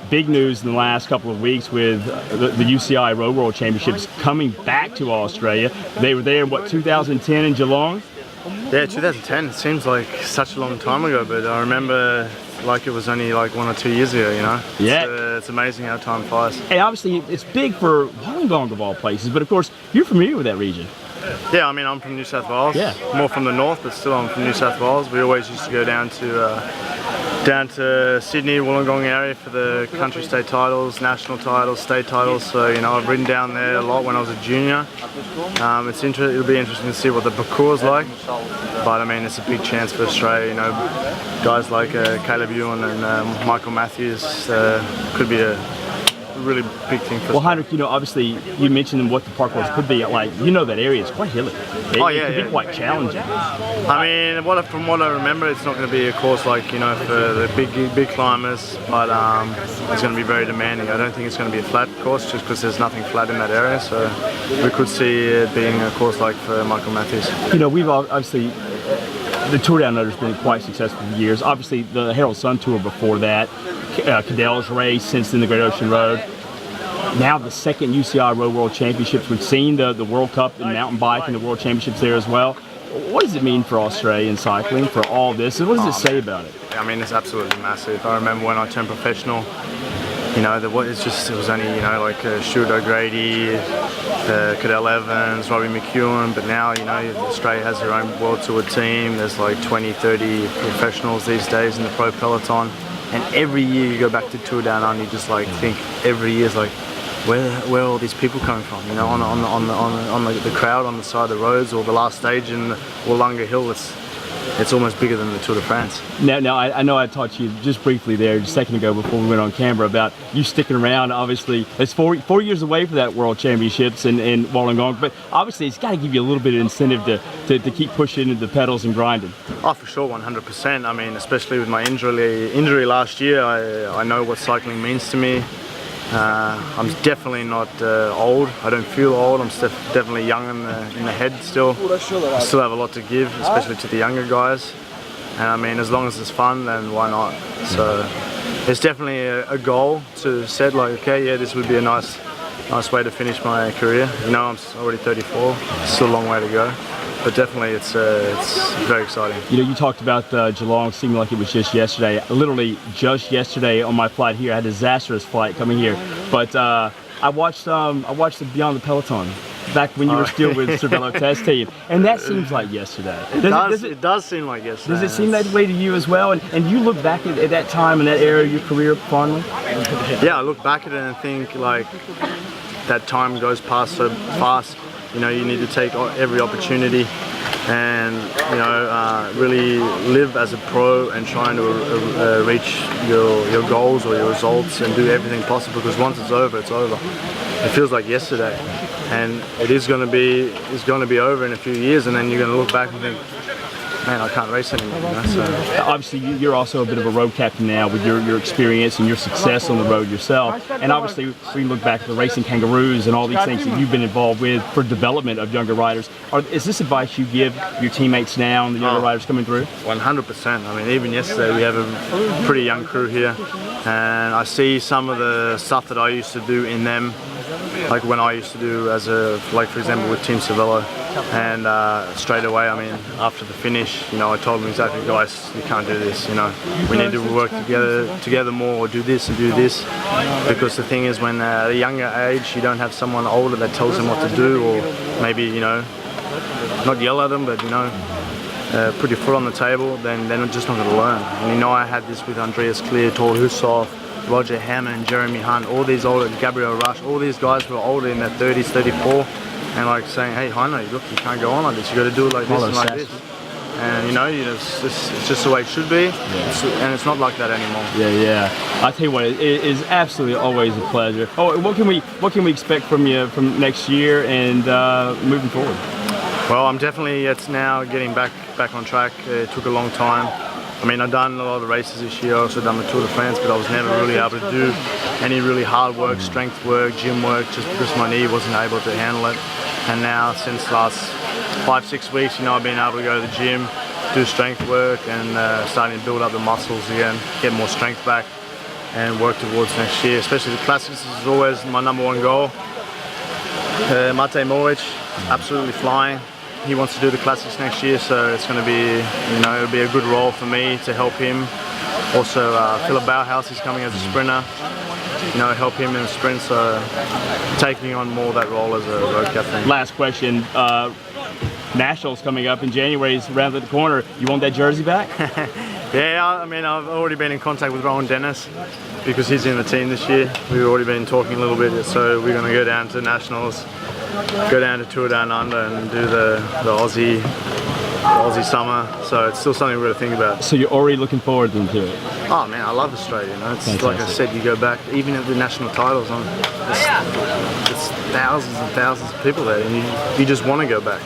big news in the last couple of weeks with the UCI Road World Championships coming back to Australia. They were there in, what, 2010 in Geelong? Yeah, 2010. It seems like such a long time ago, but I remember like it was only like 1 or 2 years ago, you know? Yeah. It's amazing how time flies. And obviously it's big for Wollongong of all places, but of course you're familiar with that region. Yeah, I mean, I'm from New South Wales. Yeah. More from the north, but still I'm from New South Wales. We always used to go down to Sydney, Wollongong area for the country state titles, national titles, state titles. So, you know, I've ridden down there a lot when I was a junior. It'll be interesting to see what the parcours is like. But I mean, it's a big chance for Australia. You know, guys like Caleb Ewan and Michael Matthews could be a really big thing for us. Well, Heinrich, you know, obviously you mentioned what the parkours could be like. You know, that area is quite hilly. It could be quite challenging. I mean, from what I remember, it's not going to be a course like, you know, for the big climbers, but it's going to be very demanding. I don't think it's going to be a flat course just because there's nothing flat in that area. So we could see it being a course like for Michael Matthews. You know, we've obviously, the Tour Down Under has been quite successful for years. Obviously, the Herald Sun Tour before that, Cadell's race, since then the Great Ocean Road. Now the second UCI Road World Championships. We've seen the World Cup in mountain bike and the World Championships there as well. What does it mean for Australian cycling, for all this? And what does it say about it? I mean, it's absolutely massive. I remember when I turned professional, you know, it was only, you know, like Stuart O'Grady, Cadell Evans, Robbie McEwen, but now, you know, Australia has their own World Tour team. There's like 20, 30 professionals these days in the pro peloton. And every year you go back to Tour Down Under, you just like think every year is like, where are all these people coming from? You know, on the crowd on the side of the roads, or the last stage in Wollonga Hill. It's almost bigger than the Tour de France. Now I know I talked to you just briefly there just a second ago before we went on camera about you sticking around. Obviously, it's four years away for that World Championships in Wollongong, but obviously it's got to give you a little bit of incentive to keep pushing into the pedals and grinding. Oh, for sure, 100%. I mean, especially with my injury last year, I know what cycling means to me. I'm definitely not old. I don't feel old. I'm definitely young in the head still. I still have a lot to give, especially to the younger guys. And I mean, as long as it's fun, then why not? So it's definitely a goal to set, like, okay, yeah, this would be a nice way to finish my career. You know, I'm already 34. Still a long way to go. But definitely, it's very exciting. You know, you talked about Geelong seeming like it was just yesterday. Literally just yesterday on my flight here, I had a disastrous flight coming here. But I watched the Beyond the Peloton back when you were still with Cervelo Test Team, and that seems like yesterday. It does seem like yesterday. Does it seem that way to you as well? And you look back at that time and that era of your career fondly? Yeah, I look back at it and think like that time goes past so fast. You know, you need to take every opportunity and, you know, really live as a pro and trying to reach your goals or your results and do everything possible, because once it's over, it's over. It feels like yesterday, and it's going to be over in a few years, and then you're going to look back and think, man, I can't race anymore. You know? So obviously, you're also a bit of a road captain now with your experience and your success on the road yourself. And obviously, we look back at the Racing Kangaroos and all these things that you've been involved with for development of younger riders. Is this advice you give your teammates now and the younger riders coming through? 100%. I mean, even yesterday, we have a pretty young crew here, and I see some of the stuff that I used to do in them, like when I used to do like for example with Team Cervelo. And straight away, I mean, after the finish, you know, I told them exactly, guys, you can't do this, you know. We need to work together more, or do this and do this. Because the thing is, when at a younger age, you don't have someone older that tells them what to do, or maybe, you know, not yell at them, but, you know, put your foot on the table, then they're just not going to learn. And, you know, I had this with Andreas Clear, Tor Hussoff, Roger Hammond, Jeremy Hunt, all these older, Gabriel Rush, all these guys who are older in their 30s, 34. And like saying, hey, Heinrich, look, you can't go on like this. You got to do it like this and like this. And you know, it's just the way it should be. Yeah. And it's not like that anymore. Yeah. I tell you what, it is absolutely always a pleasure. Oh, what can we expect from you from next year and moving forward? Well, I'm definitely now getting back on track. It took a long time. I mean, I've done a lot of races this year. I also done the Tour de France, but I was never really able to do any really hard work, strength work, gym work, just because my knee wasn't able to handle it. And now, since last 5-6 weeks, you know, I've been able to go to the gym, do strength work, and starting to build up the muscles again, get more strength back. and work towards next year. Especially the classics is always my #1 goal. Mate Moric, absolutely flying. He wants to do the classics next year, so it's going to be, it'll be a good role for me to help him. Also, Philip Bauhaus is coming as a sprinter. Help him in the sprint. So taking on more of that role as a road captain. Last question. Nationals coming up in January is around the corner. You want that jersey back? Yeah, I mean, I've already been in contact with Rowan Dennis because he's in the team this year. We've already been talking a little bit, so we're going to go down to Nationals, go down to TUR18 and do the Aussie summer. So it's still something we're going to think about. So you're already looking forward to it? Oh man, I love Australia. It's Fantastic. like I said, you go back, even at the national titles, it's thousands and thousands of people there, and you just want to go back.